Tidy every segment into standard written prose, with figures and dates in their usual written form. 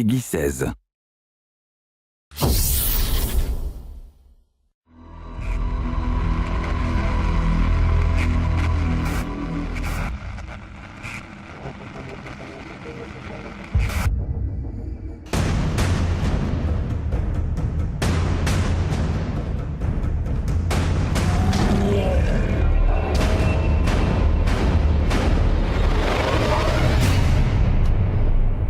Peggy 16.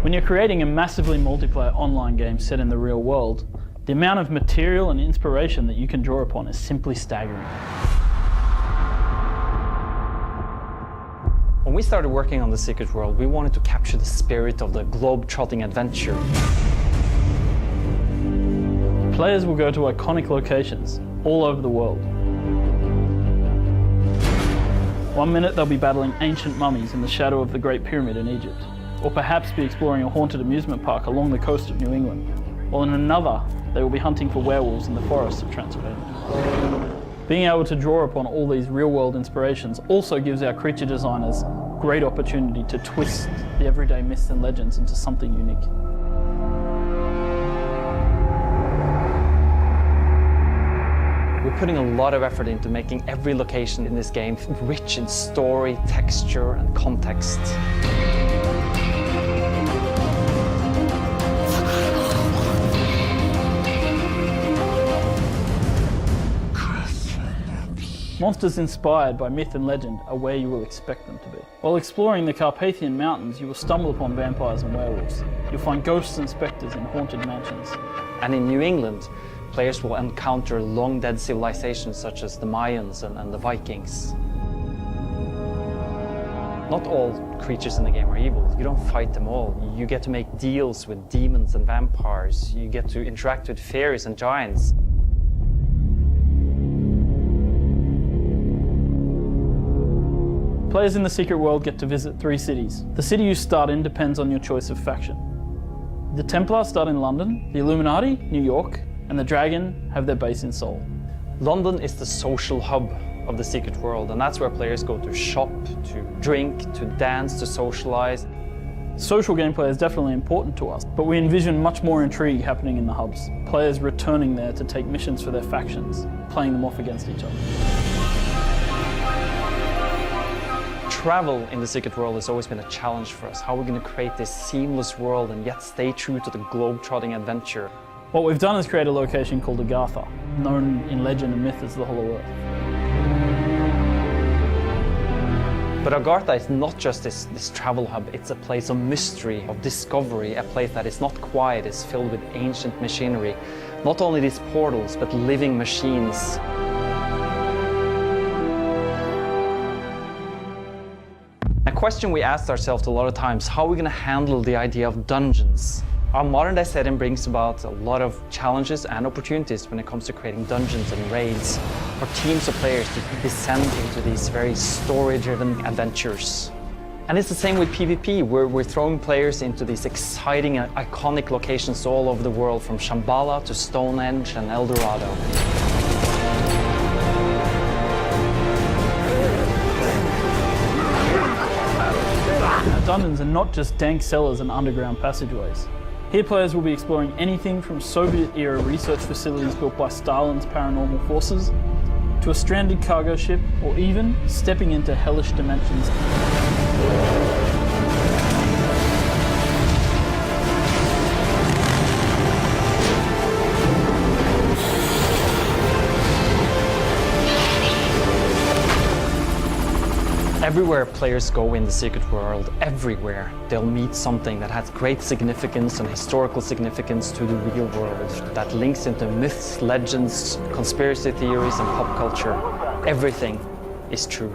When you're creating a massively multiplayer online game set in the real world, the amount of material and inspiration that you can draw upon is simply staggering. When we started working on The Secret World, we wanted to capture the spirit of the globe-trotting adventure. Players will go to iconic locations all over the world. One minute they'll be battling ancient mummies in the shadow of the Great Pyramid in Egypt, or perhaps be exploring a haunted amusement park along the coast of New England, while in another they will be hunting for werewolves in the forests of Transylvania. Being able to draw upon all these real-world inspirations also gives our creature designers great opportunity to twist the everyday myths and legends into something unique. We're putting a lot of effort into making every location in this game rich in story, texture, and context. Monsters inspired by myth and legend are where you will expect them to be. While exploring the Carpathian Mountains, you will stumble upon vampires and werewolves. You'll find ghosts and spectres in haunted mansions. And in New England, players will encounter long-dead civilizations such as the Mayans and the Vikings. Not all creatures in the game are evil. You don't fight them all. You get to make deals with demons and vampires. You get to interact with fairies and giants. Players in The Secret World get to visit 3 cities. The city you start in depends on your choice of faction. The Templars start in London, the Illuminati, New York, and the Dragon have their base in Seoul. London is the social hub of The Secret World, and that's where players go to shop, to drink, to dance, to socialize. Social gameplay is definitely important to us, but we envision much more intrigue happening in the hubs. Players returning there to take missions for their factions, playing them off against each other. Travel in The Secret World has always been a challenge for us. How are we going to create this seamless world and yet stay true to the globe-trotting adventure? What we've done is create a location called Agartha, known in legend and myth as the Hollow Earth. But Agartha is not just this travel hub, it's a place of mystery, of discovery, a place that is not quiet, it's filled with ancient machinery. Not only these portals, but living machines. A question we asked ourselves a lot of times, how are we going to handle the idea of dungeons? Our modern day setting brings about a lot of challenges and opportunities when it comes to creating dungeons and raids for teams of players to descend into these very story-driven adventures. And it's the same with PvP, where we're throwing players into these exciting and iconic locations all over the world, from Shambhala to Stonehenge and El Dorado. Dungeons are not just dank cellars and underground passageways. Here players will be exploring anything from Soviet-era research facilities built by Stalin's paranormal forces, to a stranded cargo ship, or even stepping into hellish dimensions. Everywhere players go in The Secret World, everywhere, they'll meet something that has great significance and historical significance to the real world, that links into myths, legends, conspiracy theories, and pop culture. Everything is true.